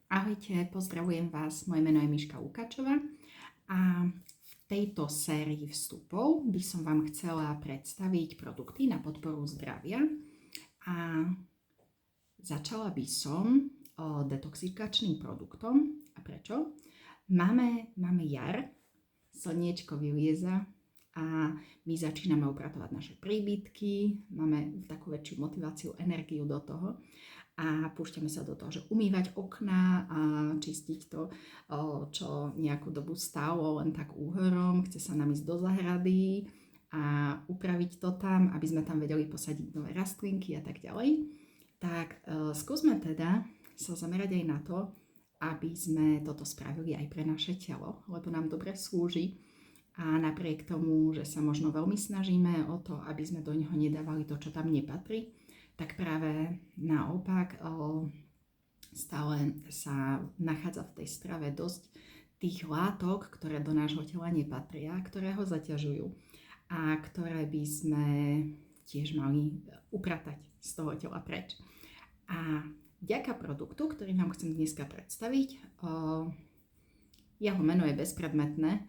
Ahojte, pozdravujem vás, moje meno je Miška Lukáčová a v tejto sérii vstupov by som vám chcela predstaviť produkty na podporu zdravia a začala by som detoxikačným produktom. A prečo? Máme jar, slniečko vylieza a my začíname upratovať naše príbytky, máme takú väčšiu motiváciu, energiu do toho a púšťame sa do toho, že umývať okná a čistiť to, čo nejakú dobu stálo len tak úhorom, chce sa nám ísť do zahrady a upraviť to tam, aby sme tam vedeli posadiť nové rastlinky a tak ďalej. Tak skúsme teda sa zamerať aj na to, aby sme toto spravili aj pre naše telo, lebo nám dobre slúži. A napriek tomu, že sa možno veľmi snažíme o to, aby sme do neho nedávali to, čo tam nepatrí, tak práve naopak stále sa nachádza v tej strave dosť tých látok, ktoré do nášho tela nepatria, ktoré ho zaťažujú a ktoré by sme tiež mali upratať z toho tela preč. A vďaka produktu, ktorý vám chcem dneska predstaviť, jeho meno je bezpredmetné,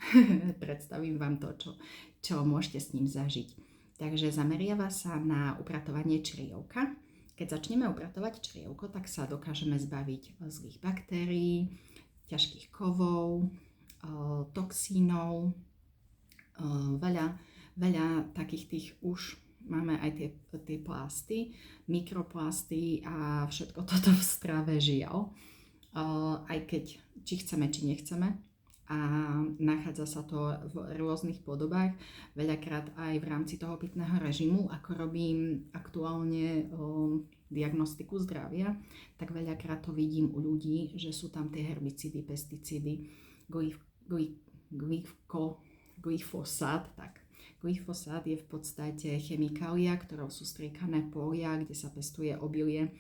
predstavím vám to, čo môžete s ním zažiť. Takže zameriava sa na upratovanie črievka. Keď začneme upratovať črievko, tak sa dokážeme zbaviť zlých baktérií, ťažkých kovov, toxínov, veľa takých tých už máme aj tie plasty, mikroplasty a všetko toto v strave žiaľ. Aj keď či chceme, či nechceme. A nachádza sa to v rôznych podobách, veľakrát aj v rámci toho pitného režimu. Ako robím aktuálne diagnostiku zdravia, tak veľakrát to vidím u ľudí, že sú tam tie herbicídy, pesticídy, glyfosát. Glyfosát je v podstate chemikália, ktorou sú striekané polia, kde sa pestuje obilie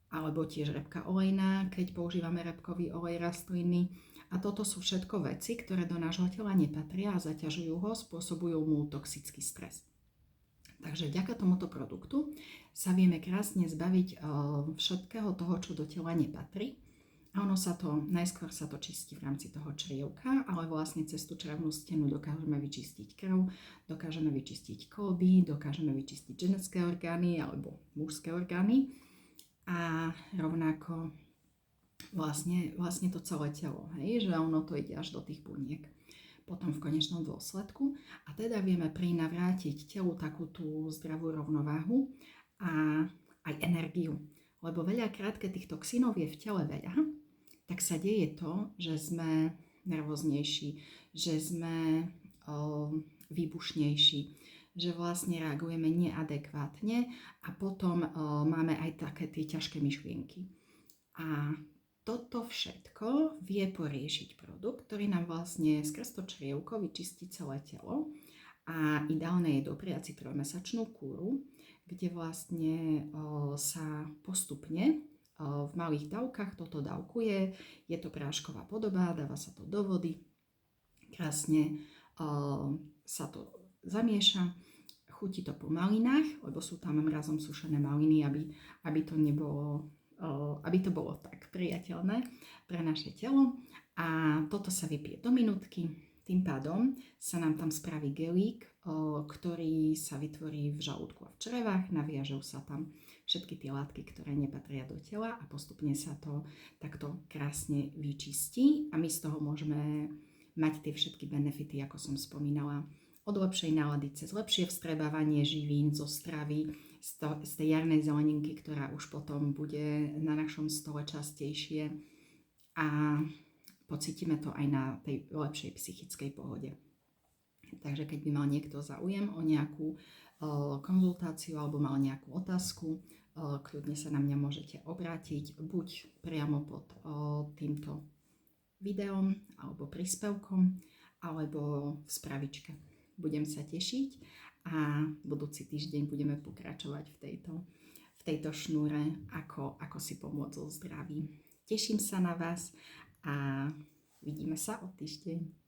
alebo tiež repka olejná, keď používame repkový olej rastliny. A toto sú všetko veci, ktoré do nášho tela nepatria a zaťažujú ho, spôsobujú mu toxický stres. Takže vďaka tomuto produktu sa vieme krásne zbaviť všetkého toho, čo do tela nepatrí. A najskôr sa to čistí v rámci toho črievka, ale vlastne cez tú črevnú stenu dokážeme vyčistiť krv, dokážeme vyčistiť kĺby, dokážeme vyčistiť ženské orgány alebo mužské orgány. A rovnako vlastne to celé telo, hej, že ono to ide až do tých buniek. Potom v konečnom dôsledku. A teda vieme prinavrátiť telu takú tú zdravú rovnováhu a aj energiu. Lebo veľakrát, keď tých toxínov je v tele veľa, tak sa deje to, že sme nervóznejší, že sme výbušnejší, že vlastne reagujeme neadekvátne a potom máme aj také tie ťažké myšlienky. A toto všetko vie poriešiť produkt, ktorý nám vlastne skrz to črievko vyčistí celé telo a ideálne je dopriať si 3-mesačnú kúru, kde vlastne sa postupne v malých dávkach toto dávkuje. Je to prášková podoba, dáva sa to do vody, krásne sa to zamieša, chutí to po malinách, lebo sú tam mrazom sušené maliny, aby to bolo tak priateľné pre naše telo. A toto sa vypije do minútky, tým pádom sa nám tam spraví gelík, ktorý sa vytvorí v žalúdku a v črevách, naviažú sa tam všetky tie látky, ktoré nepatria do tela a postupne sa to takto krásne vyčistí a my z toho môžeme mať tie všetky benefity, ako som spomínala, od lepšej nálady cez lepšie vstrebávanie živín zo stravy, z tej jarnej zeleninky, ktorá už potom bude na našom stole častejšie a pocítime to aj na tej lepšej psychickej pohode. Takže keď by mal niekto záujem o nejakú konzultáciu alebo mal nejakú otázku, kľudne sa na mňa môžete obrátiť buď priamo pod týmto videom alebo príspevkom, alebo v spravičke. Budem sa tešiť a budúci týždeň budeme pokračovať v tejto šnúre, ako si pomôcť so zdravím. Teším sa na vás a vidíme sa o týždeň.